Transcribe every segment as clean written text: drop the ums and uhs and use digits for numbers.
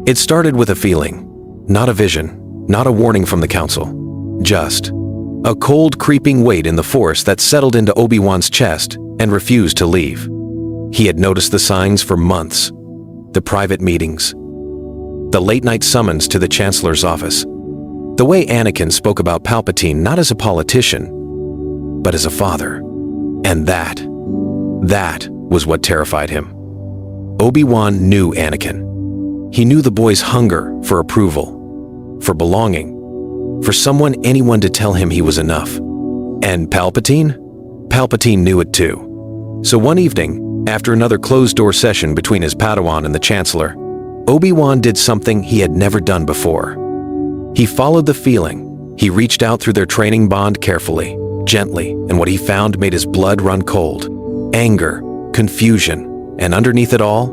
It started with a feeling, not a vision, not a warning from the council. Just a cold, creeping weight in the Force that settled into Obi-Wan's chest and refused to leave. He had noticed the signs for months. The private meetings, the late-night summons to the Chancellor's office, the way Anakin spoke about Palpatine not as a politician, but as a father. And that was what terrified him. Obi-Wan knew Anakin. He knew the boy's hunger for approval, for belonging, for anyone to tell him he was enough. And Palpatine? Palpatine knew it too. So one evening, after another closed-door session between his Padawan and the Chancellor, Obi-Wan did something he had never done before. He followed the feeling. He reached out through their training bond carefully, gently, and what he found made his blood run cold. Anger, confusion, and underneath it all,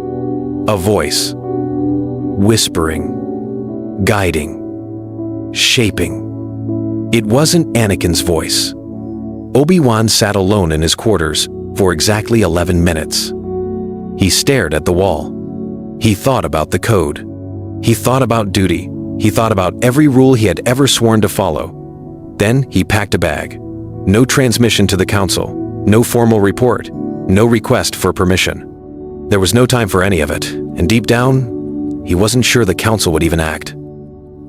a voice. Whispering, guiding, shaping. It wasn't Anakin's voice. Obi-Wan sat alone in his quarters for exactly 11 minutes. He stared at the wall. He thought about the code. He thought about duty. He thought about every rule he had ever sworn to follow. Then he packed a bag. No transmission to the council, no formal report, no request for permission. There was no time for any of it, and deep down, he wasn't sure the council would even act.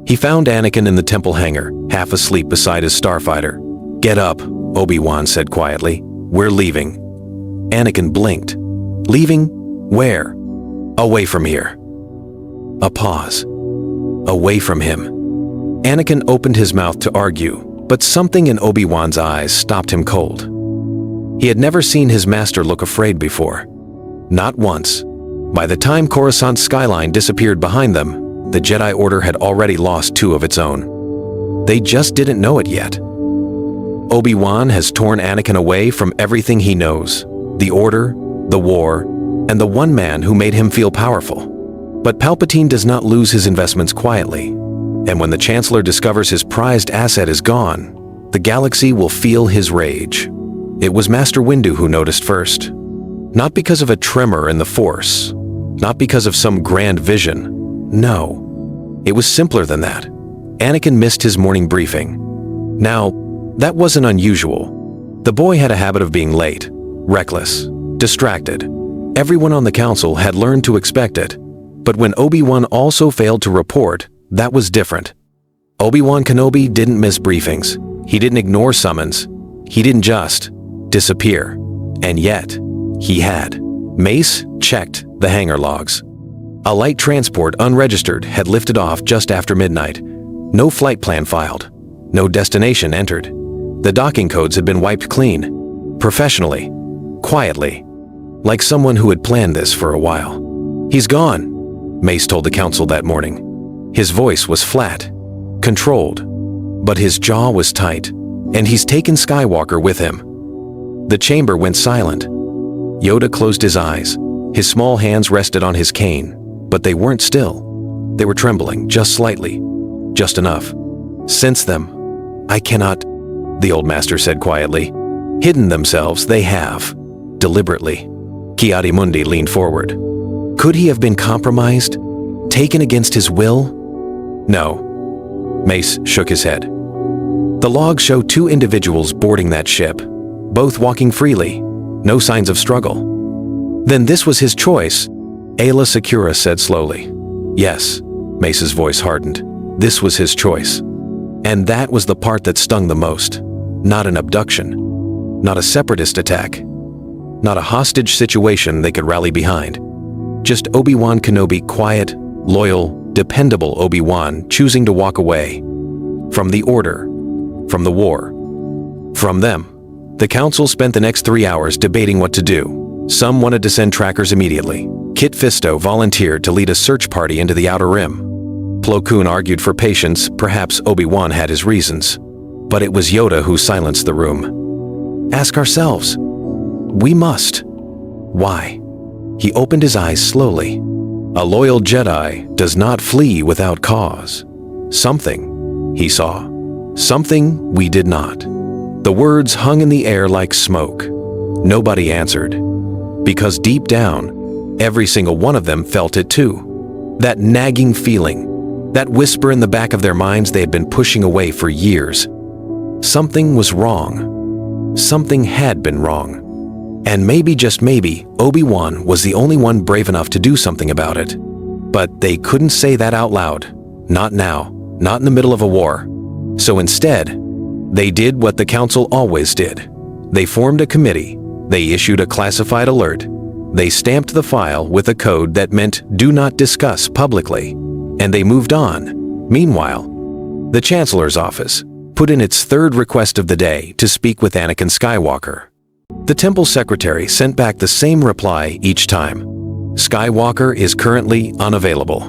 He found Anakin in the temple hangar, half asleep beside his starfighter. "Get up," Obi-Wan said quietly. "We're leaving." Anakin blinked. Leaving? Where? Away from here. A pause. Away from him. Anakin opened his mouth to argue, but something in Obi-Wan's eyes stopped him cold. He had never seen his master look afraid before. Not once. By the time Coruscant's skyline disappeared behind them, the Jedi Order had already lost 2 of its own. They just didn't know it yet. Obi-Wan has torn Anakin away from everything he knows. The Order, the war, and the one man who made him feel powerful. But Palpatine does not lose his investments quietly. And when the Chancellor discovers his prized asset is gone, the galaxy will feel his rage. It was Master Windu who noticed first. Not because of a tremor in the Force, not because of some grand vision. No, it was simpler than that. Anakin missed his morning briefing. Now, that wasn't unusual. The boy had a habit of being late, reckless, distracted. Everyone on the council had learned to expect it. But when Obi-Wan also failed to report, that was different. Obi-Wan Kenobi didn't miss briefings. He didn't ignore summons. He didn't just disappear. And yet, he had. Mace checked the hangar logs. A light transport unregistered had lifted off just after midnight. No flight plan filed. No destination entered. The docking codes had been wiped clean. Professionally. Quietly. Like someone who had planned this for a while. "He's gone," Mace told the council that morning. His voice was flat, controlled, but his jaw was tight, and he's taken Skywalker with him. The chamber went silent. Yoda closed his eyes. His small hands rested on his cane, but they weren't still. They were trembling, just slightly, just enough. "Sense them. I cannot," the old master said quietly. "Hidden themselves, they have. Deliberately." Ki-Adi-Mundi leaned forward. Could he have been compromised? Taken against his will? No. Mace shook his head. The logs show 2 individuals boarding that ship, both walking freely, no signs of struggle. Then this was his choice, Aayla Secura said slowly. Yes, Mace's voice hardened. This was his choice. And that was the part that stung the most. Not an abduction. Not a separatist attack. Not a hostage situation they could rally behind. Just Obi-Wan Kenobi, quiet, loyal, dependable Obi-Wan choosing to walk away. From the Order. From the war. From them. The council spent the next 3 hours debating what to do. Some wanted to send trackers immediately. Kit Fisto volunteered to lead a search party into the Outer Rim. Plo Koon argued for patience, perhaps Obi-Wan had his reasons. But it was Yoda who silenced the room. Ask ourselves. We must. Why? He opened his eyes slowly. A loyal Jedi does not flee without cause. Something, he saw. Something we did not. The words hung in the air like smoke. Nobody answered. Because deep down, every single one of them felt it too. That nagging feeling, that whisper in the back of their minds they had been pushing away for years. Something was wrong. Something had been wrong. And maybe, just maybe, Obi-Wan was the only one brave enough to do something about it. But they couldn't say that out loud. Not now. Not in the middle of a war. So instead, they did what the Council always did. They formed a committee. They issued a classified alert. They stamped the file with a code that meant "do not discuss" publicly. And they moved on. Meanwhile, the Chancellor's office put in its third request of the day to speak with Anakin Skywalker. The Temple Secretary sent back the same reply each time. Skywalker is currently unavailable.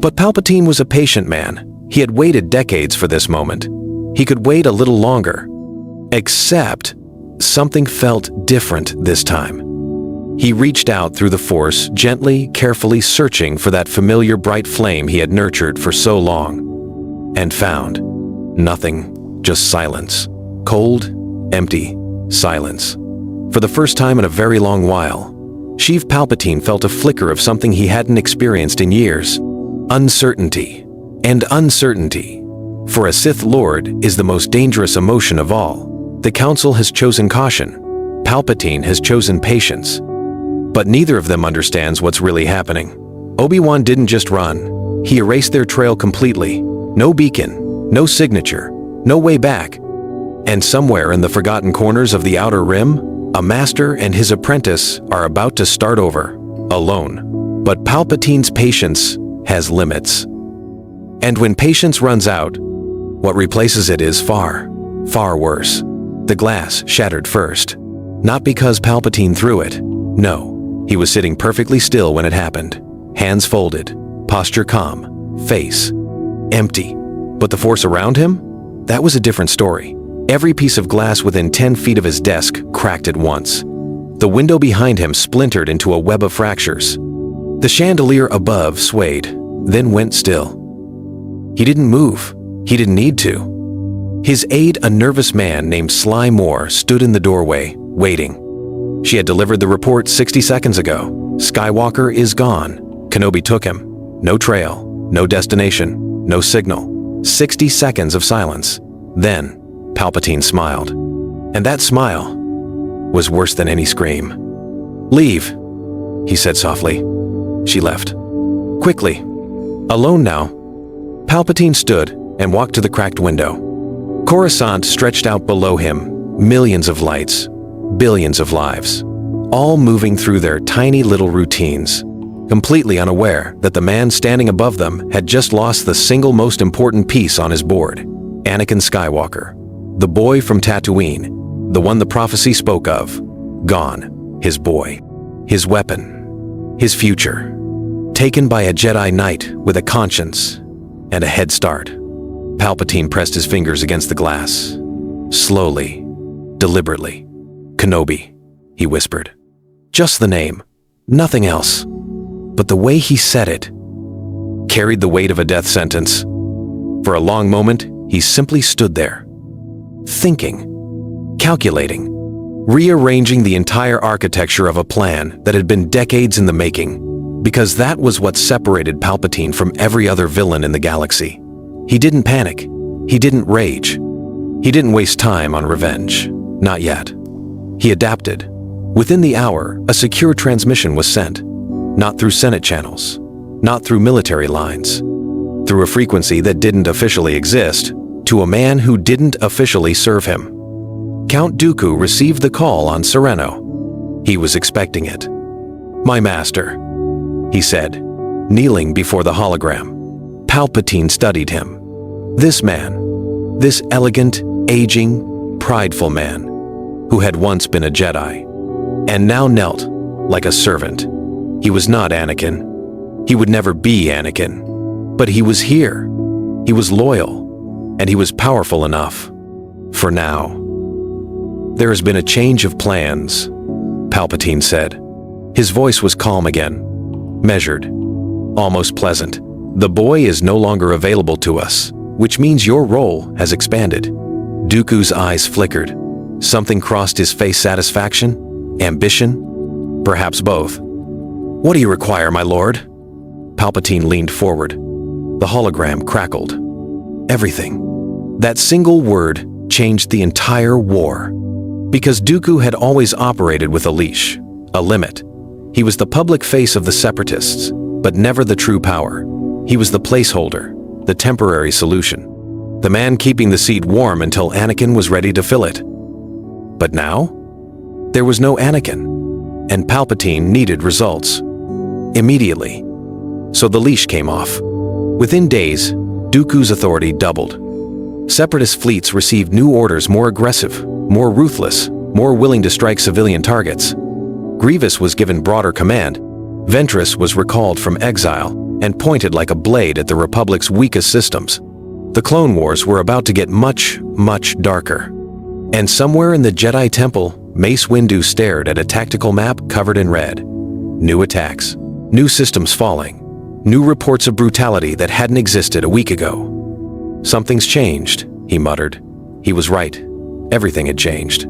But Palpatine was a patient man. He had waited decades for this moment. He could wait a little longer. Except, something felt different this time. He reached out through the Force, gently, carefully searching for that familiar bright flame he had nurtured for so long. And found nothing, just silence. Cold, empty silence. For the first time in a very long while, Sheev Palpatine felt a flicker of something he hadn't experienced in years. Uncertainty. And uncertainty, for a Sith Lord, is the most dangerous emotion of all. The Council has chosen caution. Palpatine has chosen patience. But neither of them understands what's really happening. Obi-Wan didn't just run. He erased their trail completely. No beacon, no signature, no way back. And somewhere in the forgotten corners of the Outer Rim, a master and his apprentice are about to start over, alone. But Palpatine's patience has limits. And when patience runs out, what replaces it is far, far worse. The glass shattered first. Not because Palpatine threw it. No, he was sitting perfectly still when it happened. Hands folded, posture calm, face empty. But the force around him? That was a different story. Every piece of glass within 10 feet of his desk cracked at once. The window behind him splintered into a web of fractures. The chandelier above swayed, then went still. He didn't move. He didn't need to. His aide, a nervous man named Sly Moore, stood in the doorway, waiting. She had delivered the report 60 seconds ago. Skywalker is gone. Kenobi took him. No trail, no destination, no signal. 60 seconds of silence. Then, Palpatine smiled. And that smile was worse than any scream. "Leave," he said softly. She left. Quickly. Alone now, Palpatine stood and walked to the cracked window. Coruscant stretched out below him, millions of lights, billions of lives, all moving through their tiny little routines, completely unaware that the man standing above them had just lost the single most important piece on his board. Anakin Skywalker, the boy from Tatooine, the one the prophecy spoke of. Gone. His boy. His weapon. His future. Taken by a Jedi Knight with a conscience and a head start. Palpatine pressed his fingers against the glass. Slowly, deliberately. "Kenobi," he whispered. Just the name, nothing else. But the way he said it carried the weight of a death sentence. For a long moment, he simply stood there, thinking, calculating, rearranging the entire architecture of a plan that had been decades in the making. Because that was what separated Palpatine from every other villain in the galaxy. He didn't panic. He didn't rage. He didn't waste time on revenge. Not yet. He adapted. Within the hour, a secure transmission was sent. Not through Senate channels. Not through military lines. Through a frequency that didn't officially exist, to a man who didn't officially serve him. Count Dooku received the call on Sereno. He was expecting it. "My master," he said, kneeling before the hologram. Palpatine studied him. This man, this elegant, aging, prideful man, who had once been a Jedi, and now knelt like a servant. He was not Anakin. He would never be Anakin. But he was here. He was loyal, and he was powerful enough. For now. "There has been a change of plans," Palpatine said. His voice was calm again. Measured, almost pleasant. "The boy is no longer available to us, which means your role has expanded." Dooku's eyes flickered. Something crossed his face. Satisfaction? Ambition? Perhaps both. "What do you require, my lord?" Palpatine leaned forward. The hologram crackled. Everything. That single word changed the entire war. Because Dooku had always operated with a leash, a limit. He was the public face of the Separatists, but never the true power. He was the placeholder, the temporary solution. The man keeping the seat warm until Anakin was ready to fill it. But now? There was no Anakin, and Palpatine needed results. Immediately. So the leash came off. Within days, Dooku's authority doubled. Separatist fleets received new orders more aggressive, more ruthless, more willing to strike civilian targets. Grievous was given broader command. Ventress was recalled from exile and pointed like a blade at the Republic's weakest systems. The Clone Wars were about to get much, much darker. And somewhere in the Jedi Temple, Mace Windu stared at a tactical map covered in red. New attacks, new systems falling, new reports of brutality that hadn't existed a week ago. "Something's changed," he muttered. He was right. Everything had changed.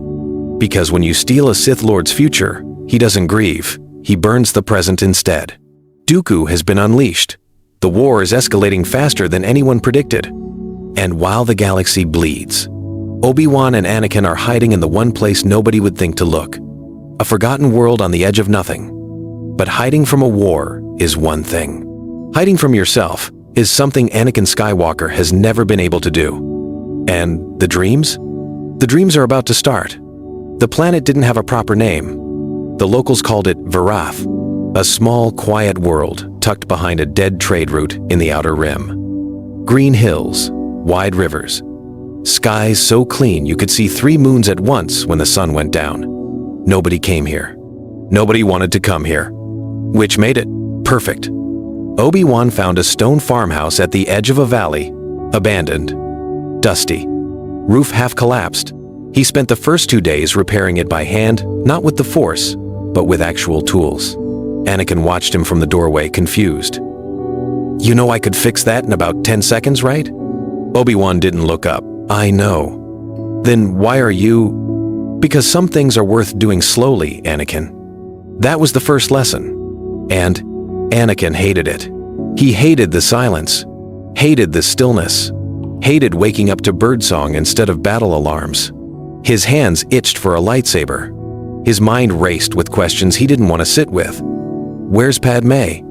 Because when you steal a Sith Lord's future, he doesn't grieve, he burns the present instead. Dooku has been unleashed. The war is escalating faster than anyone predicted. And while the galaxy bleeds, Obi-Wan and Anakin are hiding in the one place nobody would think to look. A forgotten world on the edge of nothing. But hiding from a war is one thing. Hiding from yourself is something Anakin Skywalker has never been able to do. And the dreams? The dreams are about to start. The planet didn't have a proper name. The locals called it Varath, a small, quiet world tucked behind a dead trade route in the Outer Rim. Green hills, wide rivers, skies so clean you could see 3 moons at once when the sun went down. Nobody came here. Nobody wanted to come here, which made it perfect. Obi-Wan found a stone farmhouse at the edge of a valley, abandoned, dusty, roof half collapsed. He spent the first 2 days repairing it by hand, not with the Force, but with actual tools. Anakin watched him from the doorway, confused. "You know I could fix that in about 10 seconds, right?" Obi-Wan didn't look up. "I know." "Then why are you—" "Because some things are worth doing slowly, Anakin." That was the first lesson. And Anakin hated it. He hated the silence, hated the stillness, hated waking up to birdsong instead of battle alarms. His hands itched for a lightsaber. His mind raced with questions he didn't want to sit with. Where's Padme?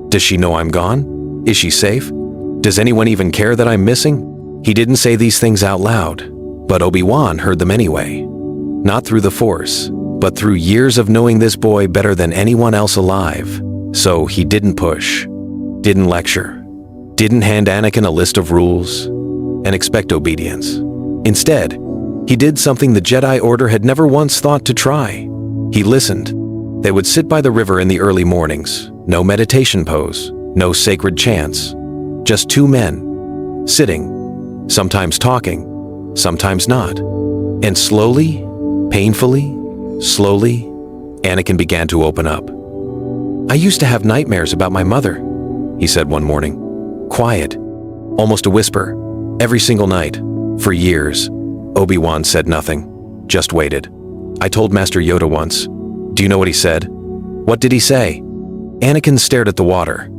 Does she know I'm gone? Is she safe? Does anyone even care that I'm missing? He didn't say these things out loud, but Obi-Wan heard them anyway. Not through the Force, but through years of knowing this boy better than anyone else alive. So he didn't push, didn't lecture, didn't hand Anakin a list of rules and expect obedience. Instead, he did something the Jedi Order had never once thought to try. He listened. They would sit by the river in the early mornings. No meditation pose, no sacred chants. Just 2 men, sitting, sometimes talking, sometimes not. And slowly, painfully, slowly, Anakin began to open up. "I used to have nightmares about my mother," he said one morning. Quiet, almost a whisper, every single night, for years. Obi-Wan said nothing, just waited. "I told Master Yoda once. Do you know what he said?" "What did he say?" Anakin stared at the water.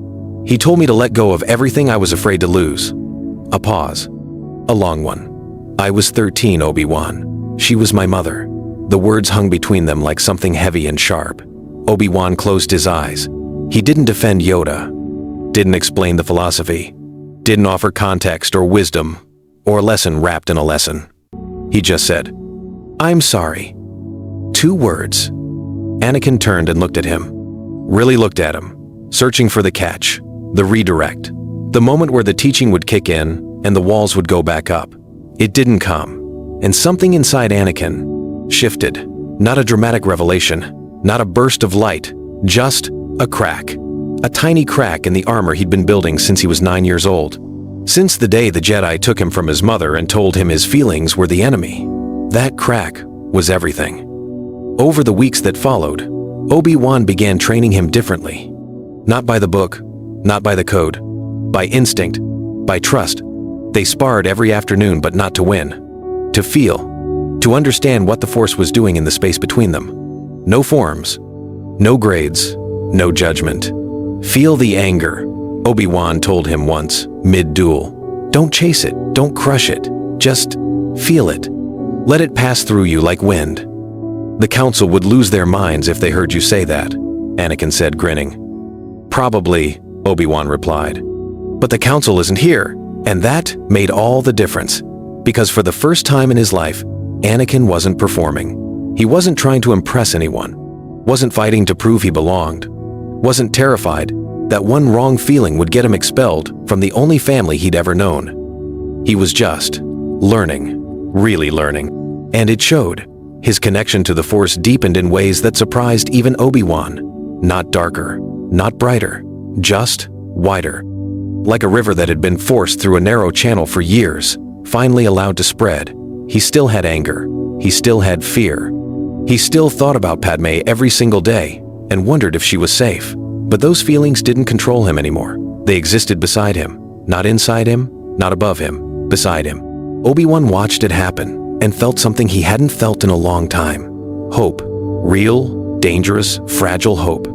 "He told me to let go of everything I was afraid to lose." A pause. A long one. "I was 13, Obi-Wan. She was my mother." The words hung between them like something heavy and sharp. Obi-Wan closed his eyes. He didn't defend Yoda, didn't explain the philosophy, didn't offer context or wisdom, or a lesson wrapped in a lesson. He just said, "I'm sorry." 2 words. Anakin turned and looked at him. Really looked at him, searching for the catch, the redirect, the moment where the teaching would kick in and the walls would go back up. It didn't come, and something inside Anakin shifted. Not a dramatic revelation, not a burst of light, just a crack. A tiny crack in the armor he'd been building since he was 9 years old. Since the day the Jedi took him from his mother and told him his feelings were the enemy. That crack was everything. Over the weeks that followed, Obi-Wan began training him differently. Not by the book, not by the code, by instinct, by trust. They sparred every afternoon, but not to win. To feel, to understand what the Force was doing in the space between them. No forms, no grades, no judgment. Feel the anger, Obi-Wan told him once, mid-duel. Don't chase it, don't crush it, just feel it. Let it pass through you like wind. The council would lose their minds if they heard you say that, Anakin said, grinning. Probably, Obi-Wan replied. But the council isn't here, and that made all the difference. Because for the first time in his life, Anakin wasn't performing. He wasn't trying to impress anyone, wasn't fighting to prove he belonged, wasn't terrified that one wrong feeling would get him expelled from the only family he'd ever known. He was just learning, really learning, and it showed. His connection to the Force deepened in ways that surprised even Obi-Wan. Not darker, not brighter, just wider. Like a river that had been forced through a narrow channel for years, finally allowed to spread. He still had anger. He still had fear. He still thought about Padme every single day and wondered if she was safe. But those feelings didn't control him anymore. They existed beside him, not inside him, not above him, beside him. Obi-Wan watched it happen and felt something he hadn't felt in a long time. Hope. Real, dangerous, fragile hope.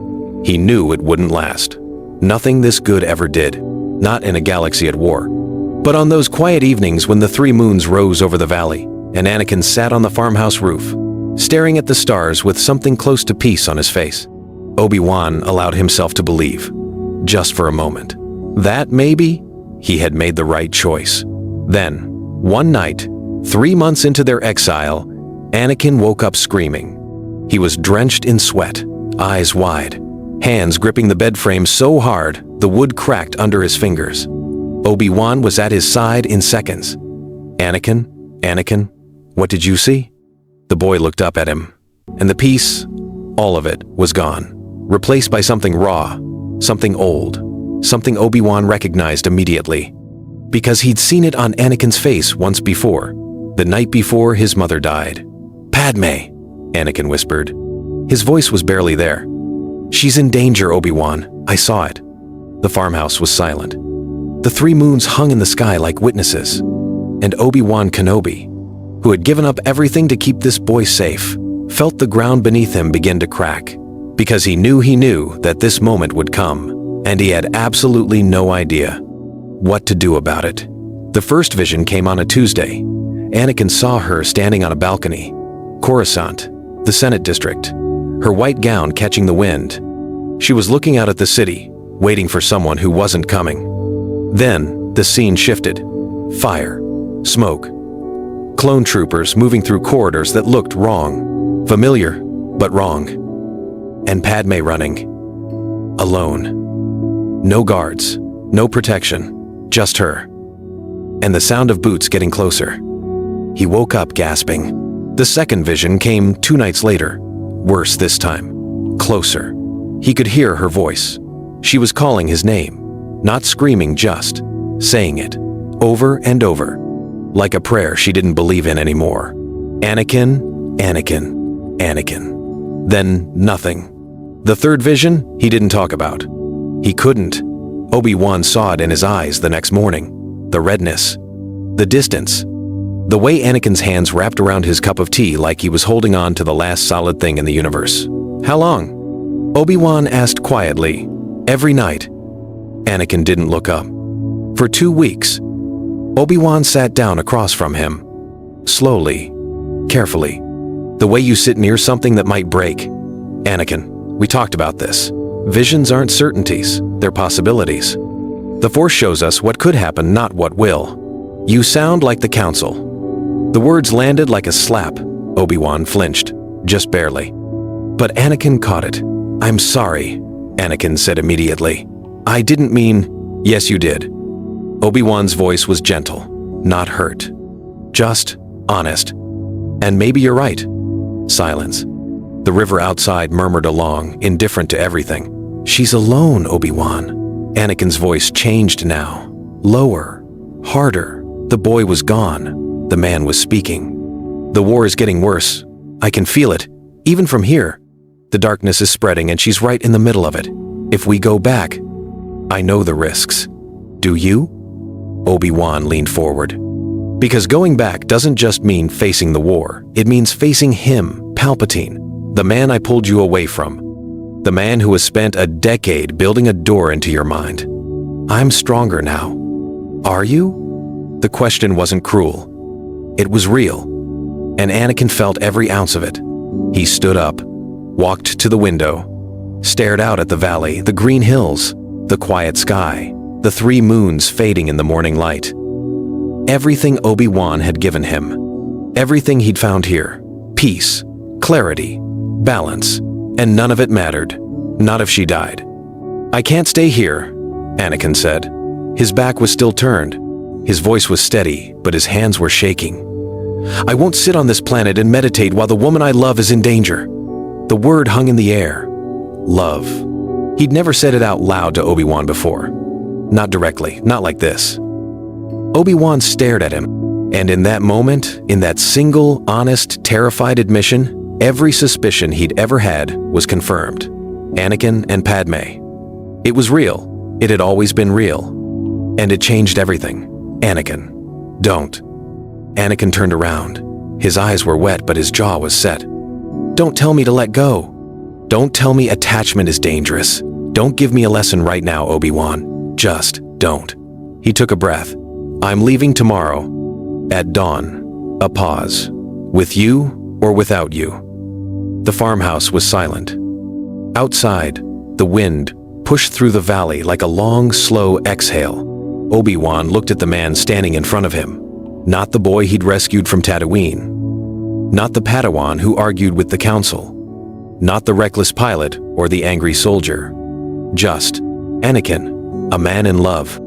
He knew it wouldn't last. Nothing this good ever did. Not in a galaxy at war. But on those quiet evenings when the three moons rose over the valley and Anakin sat on the farmhouse roof, staring at the stars with something close to peace on his face, Obi-Wan allowed himself to believe, just for a moment, that maybe he had made the right choice. Then, one night, 3 months into their exile, Anakin woke up screaming. He was drenched in sweat, eyes wide, hands gripping the bed frame so hard the wood cracked under his fingers. Obi-Wan was at his side in seconds. Anakin, what did you see?" The boy looked up at him, and the peace, all of it, was gone, replaced by something raw, something old, something Obi-Wan recognized immediately. Because he'd seen it on Anakin's face once before, the night before his mother died. "Padme," Anakin whispered. His voice was barely there. "She's in danger, Obi-Wan. I saw it." The farmhouse was silent. The three moons hung in the sky like witnesses, and Obi-Wan Kenobi, who had given up everything to keep this boy safe, felt the ground beneath him begin to crack, because he knew that this moment would come, and he had absolutely no idea what to do about it. The first vision came on a Tuesday. Anakin saw her standing on a balcony, Coruscant, the Senate district, her white gown catching the wind. She was looking out at the city, waiting for someone who wasn't coming. Then the scene shifted. Fire, smoke, clone troopers moving through corridors that looked wrong, familiar, but wrong. And Padme running, alone. No guards, no protection, just her. And the sound of boots getting closer. He woke up gasping. The second vision came 2 nights later, worse this time, closer. He could hear her voice. She was calling his name, not screaming, just saying it, over and over, like a prayer she didn't believe in anymore. Anakin, Anakin, Anakin. Then nothing. The third vision he didn't talk about. He couldn't. Obi-Wan saw it in his eyes the next morning. The redness, the distance, the way Anakin's hands wrapped around his cup of tea like he was holding on to the last solid thing in the universe. "How long?" Obi-Wan asked quietly. "Every night." Anakin didn't look up. "For 2 weeks." Obi-Wan sat down across from him. Slowly, carefully. "The way you sit near something that might break. Anakin, we talked about this. Visions aren't certainties, they're possibilities. The Force shows us what could happen, not what will. You sound like the Council." The words landed like a slap. Obi-Wan flinched, just barely. But Anakin caught it. "I'm sorry," Anakin said immediately. "I didn't mean—" "Yes, you did." Obi-Wan's voice was gentle, not hurt. Just honest. "And maybe you're right." Silence. The river outside murmured along, indifferent to everything. "She's alone, Obi-Wan." Anakin's voice changed now. Lower, harder. The boy was gone. The man was speaking. "The war is getting worse. I can feel it, even from here. The darkness is spreading and she's right in the middle of it. If we go back, I know the risks. Do you?" Obi-Wan leaned forward. "Because going back doesn't just mean facing the war. It means facing him, Palpatine, the man I pulled you away from. The man who has spent a decade building a door into your mind. I'm stronger now. Are you? The question wasn't cruel. It was real, and Anakin felt every ounce of it. He stood up, walked to the window, stared out at the valley, the green hills, the quiet sky, the 3 moons fading in the morning light. Everything Obi-Wan had given him, everything he'd found here, peace, clarity, balance, and none of it mattered, not if she died. I can't stay here, Anakin said. His back was still turned. His voice was steady, but his hands were shaking. I won't sit on this planet and meditate while the woman I love is in danger. The word hung in the air. Love. He'd never said it out loud to Obi-Wan before. Not directly, not like this. Obi-Wan stared at him, and in that moment, in that single, honest, terrified admission, every suspicion he'd ever had was confirmed. Anakin and Padme. It was real. It had always been real. And it changed everything. Anakin, don't. Anakin turned around. His eyes were wet, but his jaw was set. Don't tell me to let go. Don't tell me attachment is dangerous. Don't give me a lesson right now, Obi-Wan. Just don't. He took a breath. I'm leaving tomorrow. At dawn. A pause. With you or without you? The farmhouse was silent. Outside, the wind pushed through the valley like a long, slow exhale. Obi-Wan looked at the man standing in front of him. Not the boy he'd rescued from Tatooine. Not the Padawan who argued with the Council. Not the reckless pilot or the angry soldier. Just Anakin, a man in love.